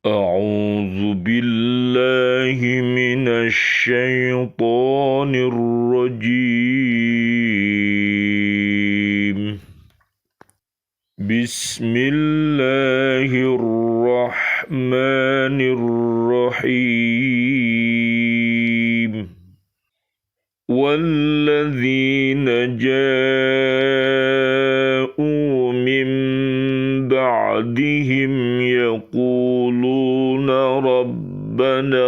أعوذ بالله من الشيطان الرجيم بسم الله الرحمن الرحيم والذين جاءوا من بعدهم يقولون ربنا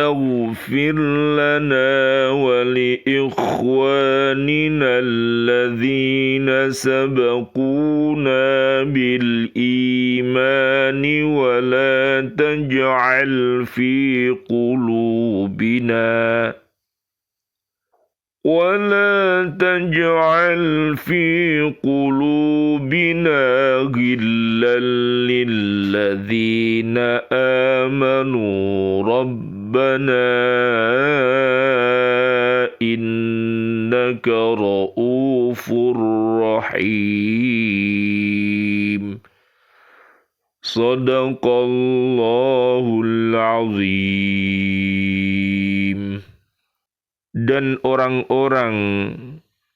اغفر لنا ولإخواننا الذين سبقونا بالإيمان ولا تجعل في قلوبنا غلا للذين آمنوا ربنا إنك رؤوف رحيم صدق الله العظيم. Dan orang-orang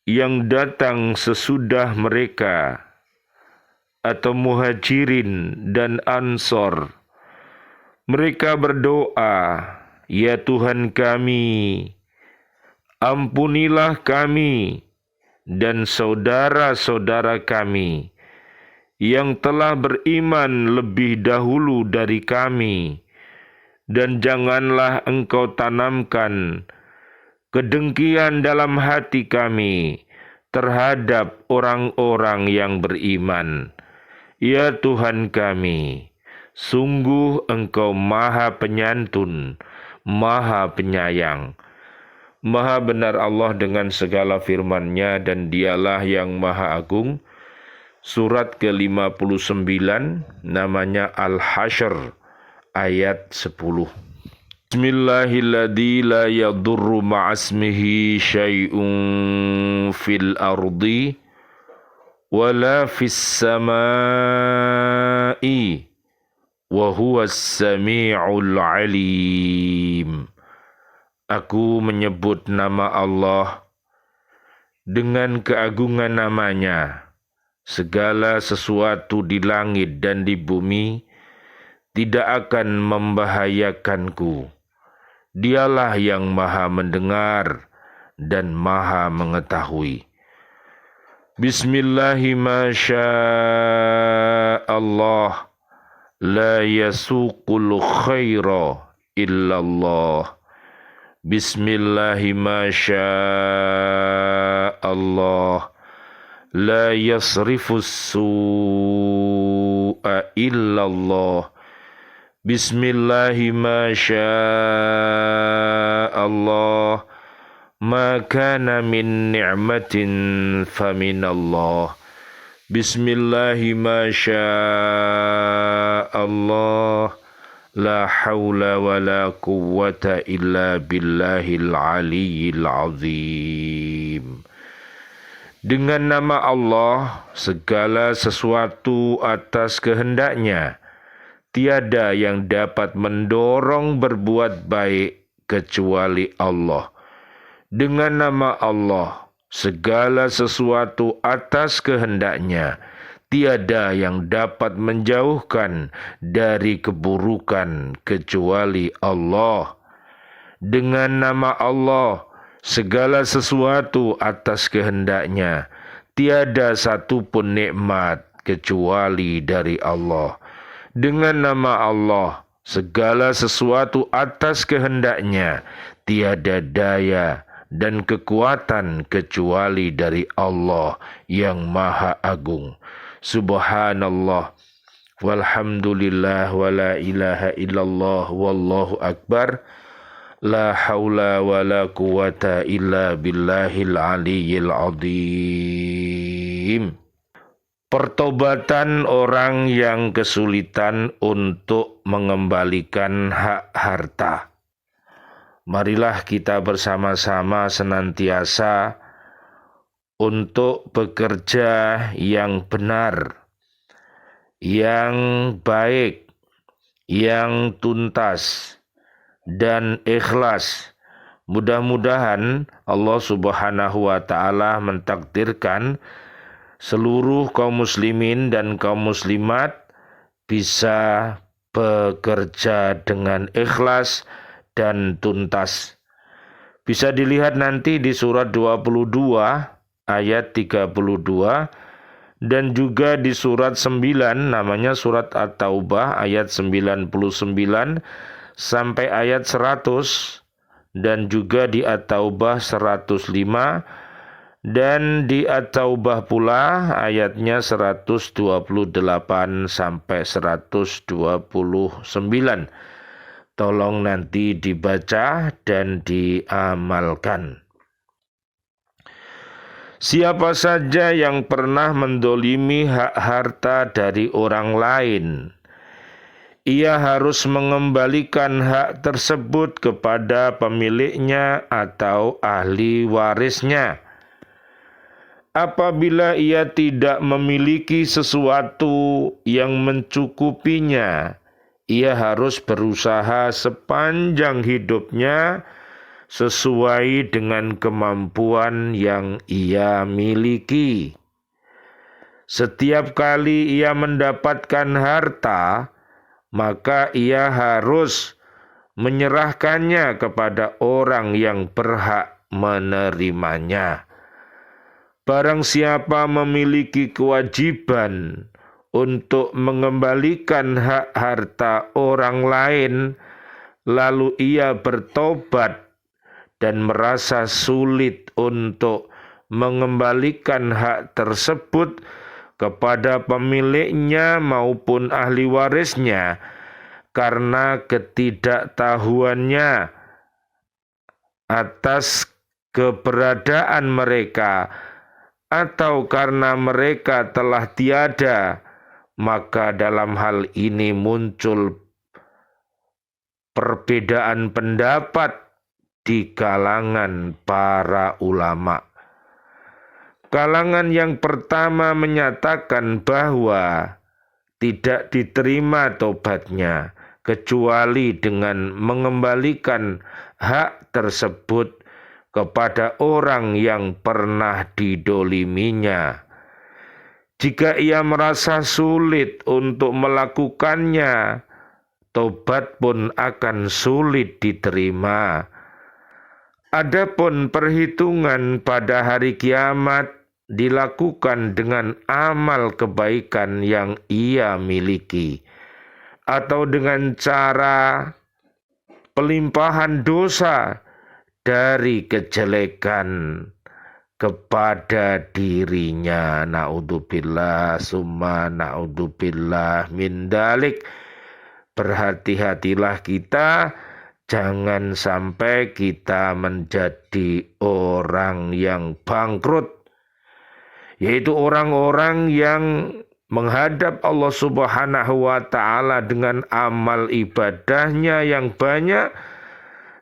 yang datang sesudah mereka atau muhajirin dan ansor, mereka berdoa, ya Tuhan kami, ampunilah kami dan saudara-saudara kami yang telah beriman lebih dahulu dari kami, dan janganlah Engkau tanamkan kedengkian dalam hati kami terhadap orang-orang yang beriman. Ya Tuhan kami, sungguh Engkau Maha Penyantun, Maha Penyayang. Maha benar Allah dengan segala firman-Nya dan Dialah yang Maha Agung. Surat ke-59 namanya Al-Hasyr ayat 10. Bismillahilladzi la yadurru ma'asmihi syai'un fil ardi wala fis samai wa huwas sami'ul alim. Aku menyebut nama Allah dengan keagungan namanya. Segala sesuatu di langit dan di bumi tidak akan membahayakanku. Dialah yang Maha mendengar dan Maha mengetahui. Bismillahirrahmanirrahim. La yasuqul khaira illallah. Bismillahirrahmanirrahim. La yasrifus su'a illallah. Bismillahirrahmanirrahim. Ma kana min ni'matin faminallah. Bismillahirrahmanirrahim. La hawla wa la quwwata illa billahil aliyyil azim. Dengan nama Allah, segala sesuatu atas kehendaknya. Tiada yang dapat mendorong berbuat baik kecuali Allah. Dengan nama Allah, segala sesuatu atas kehendaknya. Tiada yang dapat menjauhkan dari keburukan kecuali Allah. Dengan nama Allah, segala sesuatu atas kehendaknya. Tiada satupun nikmat kecuali dari Allah. Dengan nama Allah, segala sesuatu atas kehendaknya, tiada daya dan kekuatan kecuali dari Allah yang Maha Agung. Subhanallah, walhamdulillah, wa la ilaha illallah, wallahu akbar. La haula wa la quwata illa billahil aliyyil azim. Pertobatan orang yang kesulitan untuk mengembalikan hak harta. Marilah kita bersama-sama senantiasa untuk bekerja yang benar, yang baik, yang tuntas, dan ikhlas. Mudah-mudahan Allah Subhanahu wa Ta'ala mentakdirkan seluruh kaum muslimin dan kaum muslimat bisa bekerja dengan ikhlas dan tuntas. Bisa dilihat nanti di surat 22 ayat 32 dan juga di surat 9 namanya surat At-Taubah ayat 99 sampai ayat 100 dan juga di At-Taubah 105 dan di At-Taubah pula ayatnya 128 sampai 129. Tolong nanti dibaca dan diamalkan. Siapa saja yang pernah mendolimi hak harta dari orang lain, ia harus mengembalikan hak tersebut kepada pemiliknya atau ahli warisnya. Apabila ia tidak memiliki sesuatu yang mencukupinya, ia harus berusaha sepanjang hidupnya sesuai dengan kemampuan yang ia miliki. Setiap kali ia mendapatkan harta, maka ia harus menyerahkannya kepada orang yang berhak menerimanya. Barang siapa memiliki kewajiban untuk mengembalikan hak harta orang lain, lalu ia bertobat dan merasa sulit untuk mengembalikan hak tersebut kepada pemiliknya maupun ahli warisnya karena ketidaktahuannya atas keberadaan mereka atau karena mereka telah tiada, maka dalam hal ini muncul perbedaan pendapat di kalangan para ulama. Kalangan yang pertama menyatakan bahwa tidak diterima tobatnya kecuali dengan mengembalikan hak tersebut kepada orang yang pernah didoliminya. Jika ia merasa sulit untuk melakukannya, tobat pun akan sulit diterima. Adapun perhitungan pada hari kiamat dilakukan dengan amal kebaikan yang ia miliki atau dengan cara pelimpahan dosa dari kejelekan kepada dirinya. Naudzubillah summa naudzubillah min dalik. Berhati-hatilah kita, jangan sampai kita menjadi orang yang bangkrut, yaitu orang-orang yang menghadap Allah Subhanahu wa Ta'ala dengan amal ibadahnya yang banyak,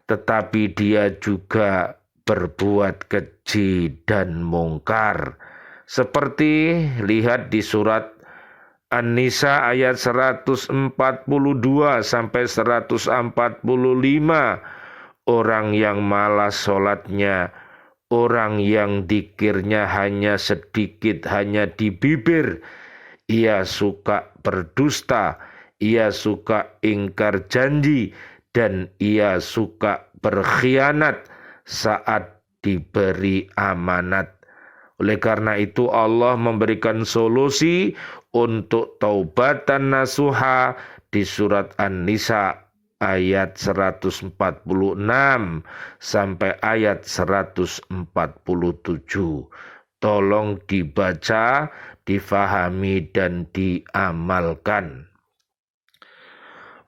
tetapi dia juga berbuat keji dan mungkar. Seperti lihat di surat An-Nisa ayat 142 sampai 145. Orang yang malas sholatnya, orang yang dzikirnya hanya sedikit, hanya di bibir, ia suka berdusta, ia suka ingkar janji, dan ia suka berkhianat saat diberi amanat. Oleh karena itu Allah memberikan solusi untuk taubatan nasuha di surat An-Nisa ayat 146 sampai ayat 147. Tolong dibaca, difahami dan diamalkan.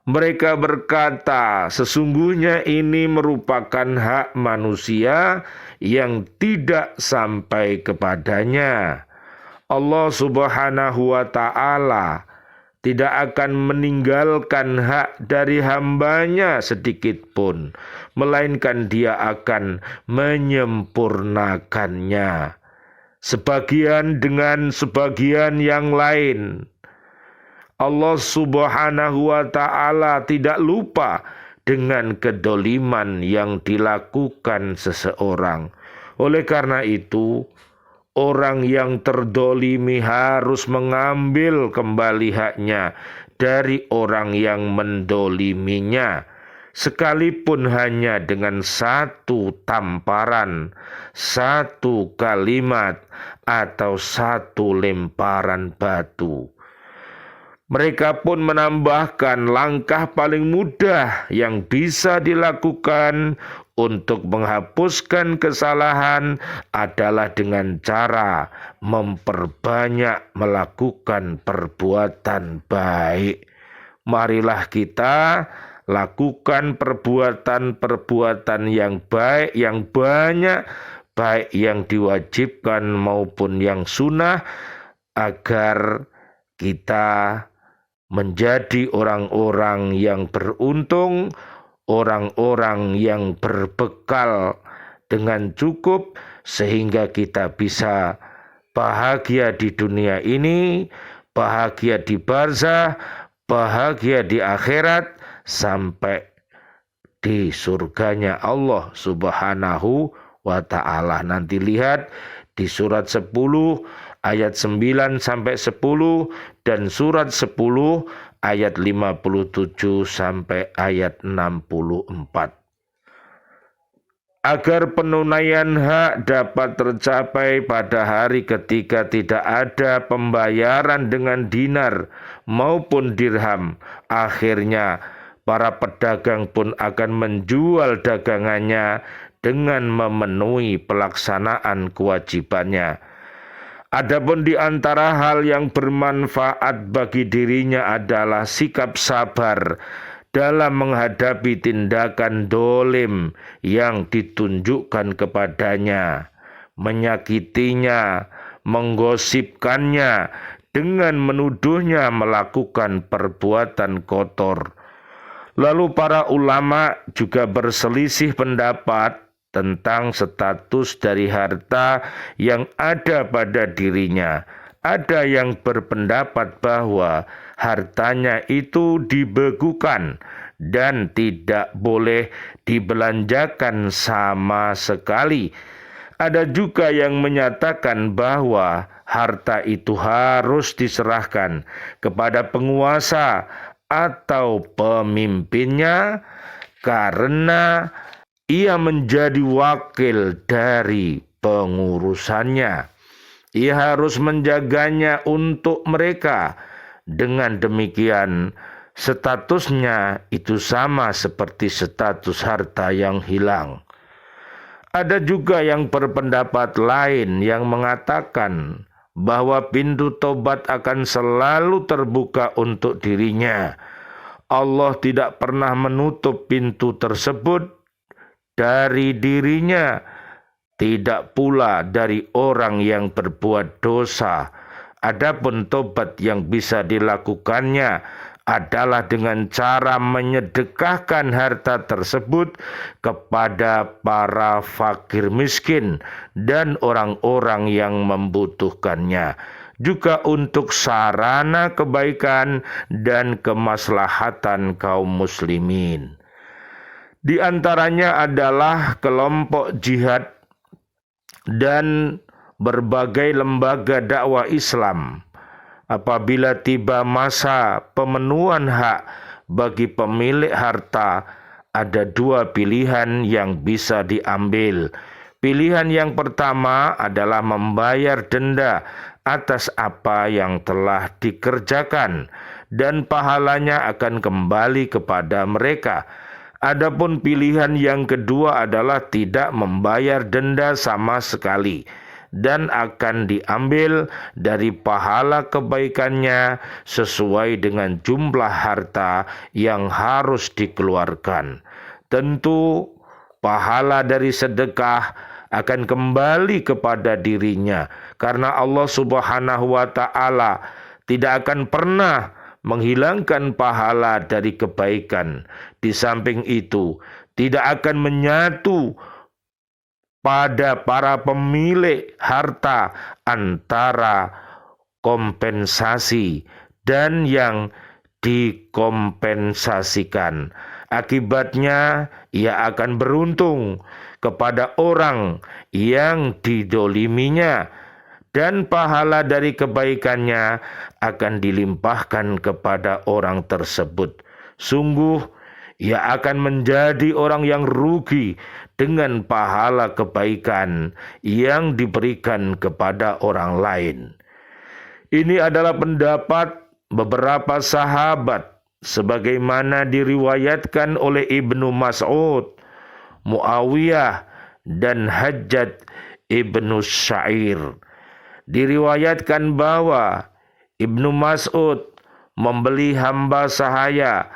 Mereka berkata, sesungguhnya ini merupakan hak manusia yang tidak sampai kepadanya. Allah Subhanahu wa Ta'ala tidak akan meninggalkan hak dari hambanya sedikit pun, melainkan dia akan menyempurnakannya. sebagian dengan sebagian yang lain. Allah Subhanahu wa ta'ala tidak lupa dengan kedoliman yang dilakukan seseorang. Oleh karena itu, orang yang terdolimi harus mengambil kembali haknya dari orang yang mendoliminya, sekalipun hanya dengan satu tamparan, satu kalimat, atau satu lemparan batu. Mereka pun menambahkan langkah paling mudah yang bisa dilakukan untuk menghapuskan kesalahan adalah dengan cara memperbanyak melakukan perbuatan baik. Marilah kita lakukan perbuatan-perbuatan yang baik, yang banyak, baik yang diwajibkan maupun yang sunnah, agar kita menjadi orang-orang yang beruntung, orang-orang yang berbekal dengan cukup, sehingga kita bisa bahagia di dunia ini, bahagia di barzah, bahagia di akhirat, sampai di surganya Allah Subhanahu wa ta'ala. Nanti lihat di surat 10 ayat 9 sampai 10 dan surat 10 ayat 57 sampai ayat 64. Agar penunaian hak dapat tercapai pada hari ketika tidak ada pembayaran dengan dinar maupun dirham, akhirnya para pedagang pun akan menjual dagangannya dengan memenuhi pelaksanaan kewajibannya. Adapun di antara hal yang bermanfaat bagi dirinya adalah sikap sabar dalam menghadapi tindakan dolim yang ditunjukkan kepadanya, menyakitinya, menggosipkannya, dengan menuduhnya melakukan perbuatan kotor. Lalu para ulama juga berselisih pendapat tentang status dari harta yang ada pada dirinya. Ada yang berpendapat bahwa hartanya itu dibekukan dan tidak boleh dibelanjakan sama sekali. Ada juga yang menyatakan bahwa harta itu harus diserahkan kepada penguasa atau pemimpinnya karena ia menjadi wakil dari pengurusannya. Ia harus menjaganya untuk mereka. Dengan demikian, statusnya itu sama seperti status harta yang hilang. Ada juga yang berpendapat lain yang mengatakan bahwa pintu tobat akan selalu terbuka untuk dirinya. Allah tidak pernah menutup pintu tersebut dari dirinya, tidak pula dari orang yang berbuat dosa. Adapun tobat yang bisa dilakukannya adalah dengan cara menyedekahkan harta tersebut kepada para fakir miskin dan orang-orang yang membutuhkannya, juga untuk sarana kebaikan dan kemaslahatan kaum muslimin. Di antaranya adalah kelompok jihad dan berbagai lembaga dakwah Islam. Apabila tiba masa pemenuhan hak bagi pemilik harta, ada dua pilihan yang bisa diambil. Pilihan yang pertama adalah membayar denda atas apa yang telah dikerjakan dan pahalanya akan kembali kepada mereka. Adapun pilihan yang kedua adalah tidak membayar denda sama sekali dan akan diambil dari pahala kebaikannya sesuai dengan jumlah harta yang harus dikeluarkan. Tentu pahala dari sedekah akan kembali kepada dirinya karena Allah Subhanahu wa ta'ala tidak akan pernah menghilangkan pahala dari kebaikan. Di samping itu, tidak akan menyatu pada para pemilik harta antara kompensasi dan yang dikompensasikan. Akibatnya ia akan beruntung kepada orang yang didoliminya, dan pahala dari kebaikannya akan dilimpahkan kepada orang tersebut. Sungguh ia akan menjadi orang yang rugi dengan pahala kebaikan yang diberikan kepada orang lain. Ini adalah pendapat beberapa sahabat sebagaimana diriwayatkan oleh Ibnu Mas'ud, Muawiyah, dan Hajjaj Ibnu Syair. Diriwayatkan bahwa Ibnu Mas'ud membeli hamba sahaya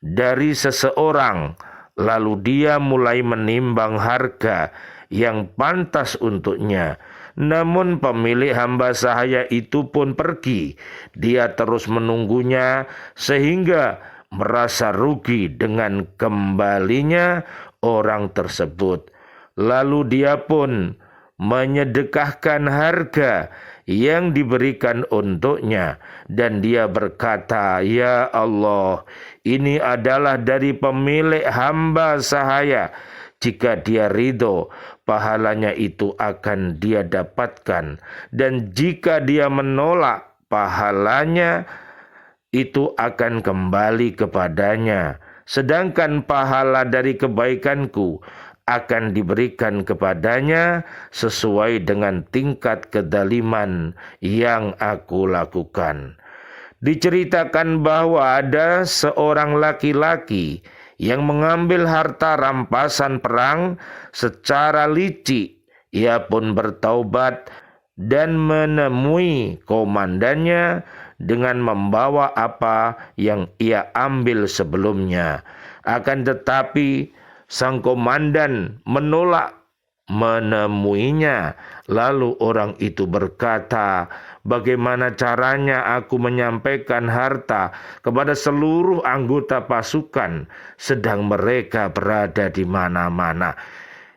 dari seseorang, lalu dia mulai menimbang harga yang pantas untuknya. Namun pemilik hamba sahaya itu pun pergi. Dia terus menunggunya sehingga merasa rugi dengan kembalinya orang tersebut. Lalu dia pun menyedekahkan harga yang diberikan untuknya, dan dia berkata, "Ya Allah, ini adalah dari pemilik hamba sahaya. Jika dia ridho, pahalanya itu akan dia dapatkan, dan jika dia menolak, pahalanya itu akan kembali kepadanya. Sedangkan pahala dari kebaikanku akan diberikan kepadanya sesuai dengan tingkat kedaliman yang aku lakukan." Diceritakan bahwa ada seorang laki-laki yang mengambil harta rampasan perang secara licik. Ia pun bertaubat dan menemui komandannya dengan membawa apa yang ia ambil sebelumnya. Akan tetapi sang komandan menolak menemuinya. Lalu orang itu berkata, "Bagaimana caranya aku menyampaikan harta kepada seluruh anggota pasukan, sedang mereka berada di mana-mana?"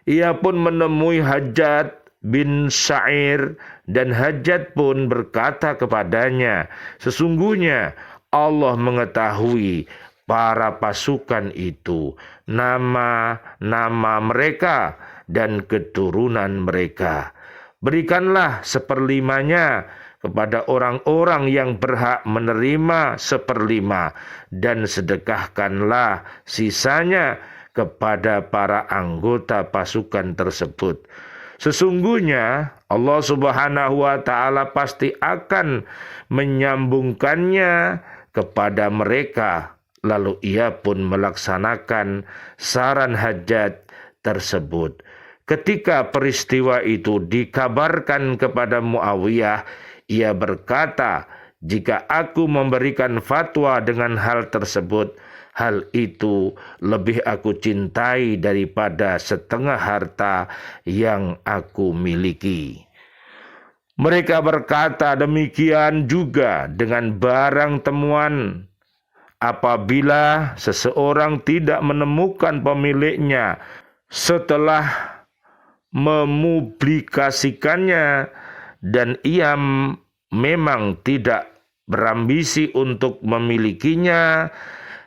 Ia pun menemui Hajjaj bin Syair, dan Hajjaj pun berkata kepadanya, "Sesungguhnya Allah mengetahui para pasukan itu, nama-nama mereka dan keturunan mereka. Berikanlah seperlimanya kepada orang-orang yang berhak menerima seperlima, dan sedekahkanlah sisanya kepada para anggota pasukan tersebut. Sesungguhnya Allah Subhanahu wa Ta'ala pasti akan menyambungkannya kepada mereka." Lalu ia pun melaksanakan saran Hajjaj tersebut. Ketika peristiwa itu dikabarkan kepada Muawiyah, ia berkata, "Jika aku memberikan fatwa dengan hal tersebut, hal itu lebih aku cintai daripada setengah harta yang aku miliki." Mereka berkata demikian juga dengan barang temuan. Apabila seseorang tidak menemukan pemiliknya setelah memublikasikannya, dan ia memang tidak berambisi untuk memilikinya,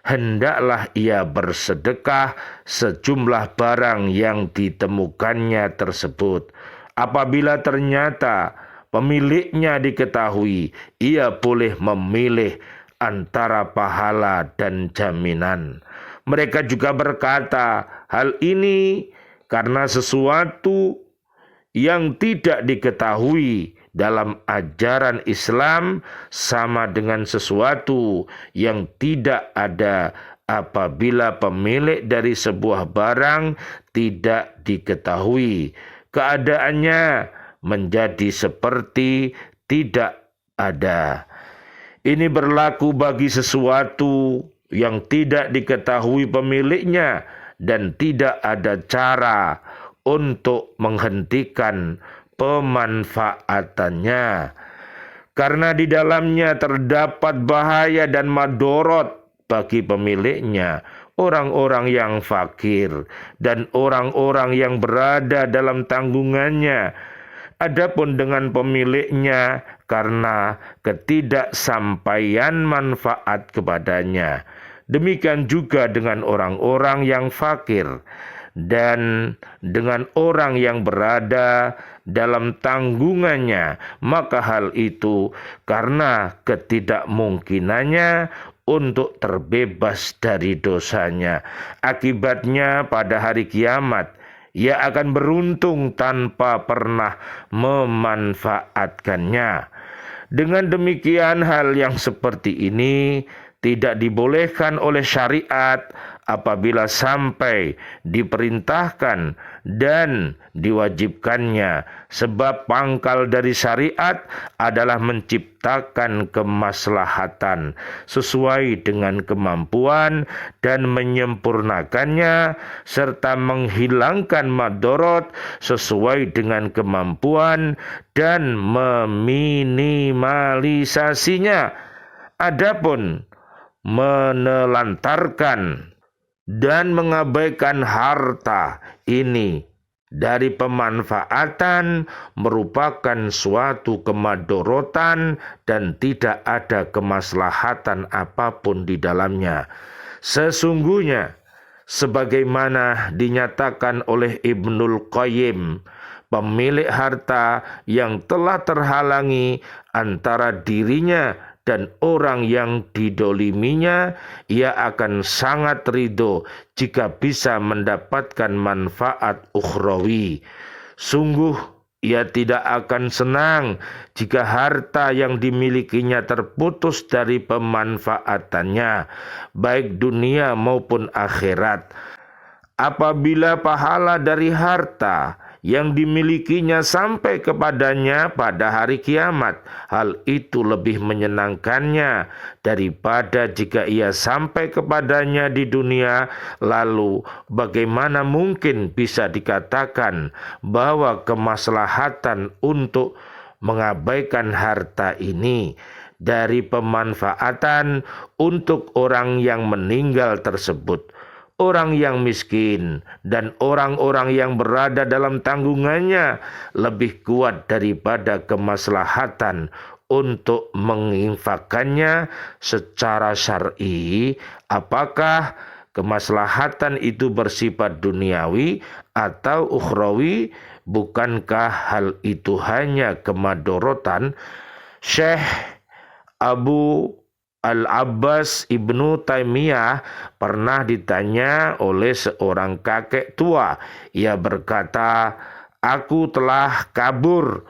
hendaklah ia bersedekah sejumlah barang yang ditemukannya tersebut. Apabila ternyata pemiliknya diketahui, ia boleh memilih antara pahala dan jaminan. Mereka juga berkata, hal ini karena sesuatu yang tidak diketahui dalam ajaran Islam sama dengan sesuatu yang tidak ada apabila pemilik dari sebuah barang tidak diketahui. Keadaannya menjadi seperti tidak ada. Ini berlaku bagi sesuatu yang tidak diketahui pemiliknya dan tidak ada cara untuk menghentikan pemanfaatannya, karena di dalamnya terdapat bahaya dan madorot bagi pemiliknya. orang-orang yang fakir dan orang-orang yang berada dalam tanggungannya. Adapun dengan pemiliknya karena ketidaksampaian manfaat kepadanya. Demikian juga dengan orang-orang yang fakir dan dengan orang yang berada dalam tanggungannya, maka hal itu karena ketidakmungkinannya untuk terbebas dari dosanya. Akibatnya pada hari kiamat ia akan beruntung tanpa pernah memanfaatkannya. Dengan demikian hal yang seperti ini tidak dibolehkan oleh syariat apabila sampai diperintahkan dan diwajibkannya, sebab pangkal dari syariat adalah menciptakan kemaslahatan sesuai dengan kemampuan dan menyempurnakannya serta menghilangkan madorot sesuai dengan kemampuan dan meminimalisasinya. Adapun menelantarkan dan mengabaikan harta ini dari pemanfaatan merupakan suatu kemadorotan dan tidak ada kemaslahatan apapun di dalamnya. Sesungguhnya sebagaimana dinyatakan oleh Ibnul Qayyim, pemilik harta yang telah terhalangi antara dirinya dan orang yang didoliminya, ia akan sangat ridho jika bisa mendapatkan manfaat ukhrawi. Sungguh ia tidak akan senang jika harta yang dimilikinya terputus dari pemanfaatannya, baik dunia maupun akhirat. Apabila pahala dari harta yang dimilikinya sampai kepadanya pada hari kiamat, hal itu lebih menyenangkannya daripada jika ia sampai kepadanya di dunia. Lalu bagaimana mungkin bisa dikatakan bahwa kemaslahatan untuk mengabaikan harta ini dari pemanfaatan untuk orang yang meninggal tersebut? Orang yang miskin dan orang-orang yang berada dalam tanggungannya lebih kuat daripada kemaslahatan untuk menginfakkannya secara syar'i. Apakah kemaslahatan itu bersifat duniawi atau ukhrawi? Bukankah hal itu hanya kemadorotan? Syekh Abu Al-Abbas Ibnu Taimiyah pernah ditanya oleh seorang kakek tua. Ia berkata, "Aku telah kabur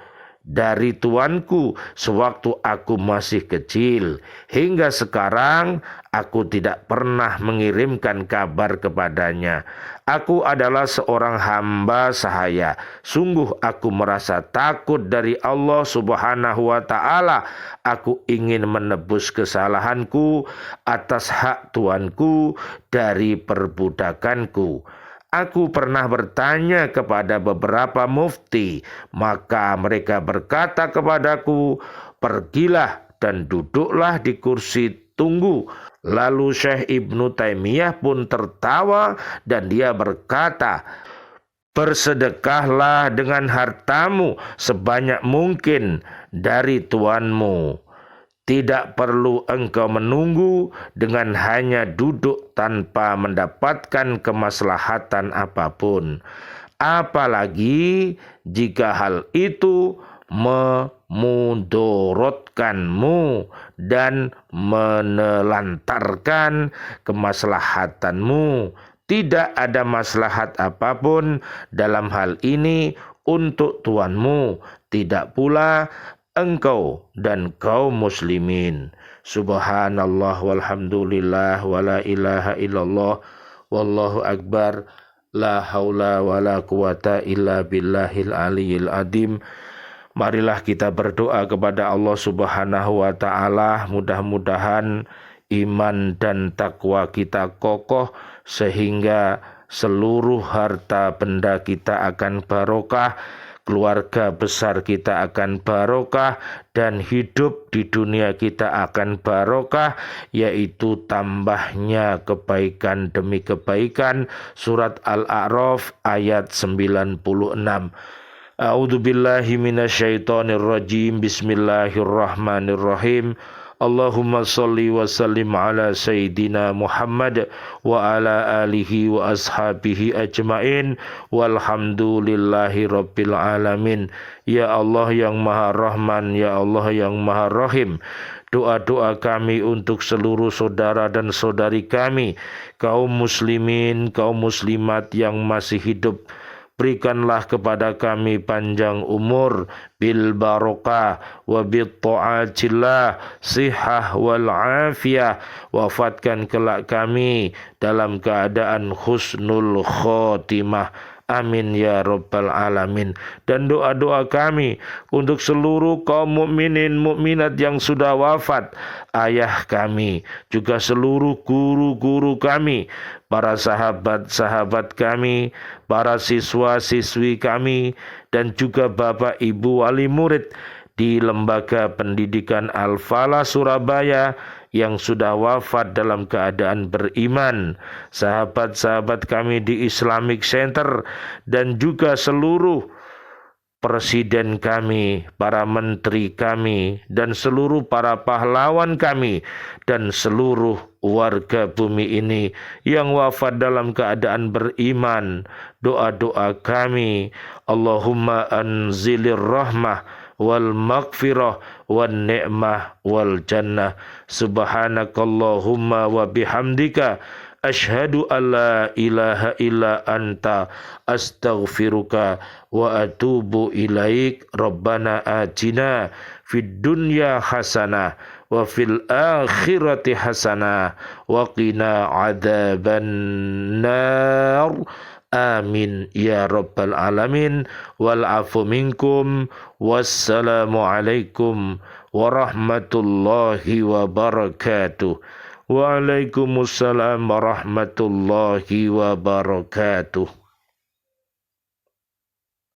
dari tuanku sewaktu aku masih kecil. Hingga sekarang aku tidak pernah mengirimkan kabar kepadanya. Aku adalah seorang hamba sahaya. Sungguh aku merasa takut dari Allah Subhanahu wa ta'ala. Aku ingin menebus kesalahanku atas hak tuanku dari perbudakanku. Aku pernah bertanya kepada beberapa mufti, maka mereka berkata kepadaku, pergilah dan duduklah di kursi tunggu. Lalu Syekh Ibnu Taimiyah pun tertawa dan dia berkata, bersedekahlah dengan hartamu sebanyak mungkin dari tuanmu. Tidak perlu engkau menunggu dengan hanya duduk tanpa mendapatkan kemaslahatan apapun. Apalagi jika hal itu memudorotkanmu dan menelantarkan kemaslahatanmu. Tidak ada maslahat apapun dalam hal ini untuk tuanmu, tidak pula engkau dan kaum muslimin. Subhanallah walhamdulillah wala ilaha illallah wallahu akbar la haula wala quwata illa billahil aliyil adim. Marilah kita berdoa kepada Allah Subhanahu wa ta'ala, mudah-mudahan iman dan takwa kita kokoh sehingga seluruh harta benda kita akan barokah. keluarga besar kita akan barokah, dan hidup di dunia kita akan barokah, yaitu tambahnya kebaikan demi kebaikan. Surat Al-A'raf ayat 96. A'udzu billahi minasyaitonir rajim. Bismillahirrahmanirrahim. Allahumma salli wa sallim ala Sayyidina Muhammad wa ala alihi wa ashabihi ajmain walhamdulillahi rabbil alamin. Ya Allah yang Maha Rahman, Ya Allah yang Maha Rahim, doa-doa kami untuk seluruh saudara dan saudari kami, kaum muslimin, kaum muslimat yang masih hidup, berikanlah kepada kami panjang umur, bil barokah wa bit ta'atillah, sihah wal afiyah. Wafatkan kelak kami dalam keadaan husnul khotimah. Amin ya rabbal alamin. Dan doa-doa kami untuk seluruh kaum mukminin mukminat yang sudah wafat, ayah kami, juga seluruh guru-guru kami, para sahabat-sahabat kami, para siswa-siswi kami, dan juga bapak ibu wali murid di Lembaga Pendidikan Al-Falah Surabaya yang sudah wafat dalam keadaan beriman, sahabat-sahabat kami di Islamic Center, dan juga seluruh presiden kami, para menteri kami, dan seluruh para pahlawan kami, dan seluruh warga bumi ini yang wafat dalam keadaan beriman. Doa-doa kami, Allahumma anzilir rahmah wal maghfirah wan ni'mah wal jannah. Subhanakallahumma wa bihamdika asyhadu an la ilaha illa anta astaghfiruka wa atubu ilaik. Rabbana atina fid dunya hasanah wa fil akhirati hasanah wa qina adzaban nar. Amin ya rabbal alamin. Wal afu minkum. Wassalamu alaikum warahmatullahi wabarakatuh. Waalaikumsalam warahmatullahi wabarakatuh.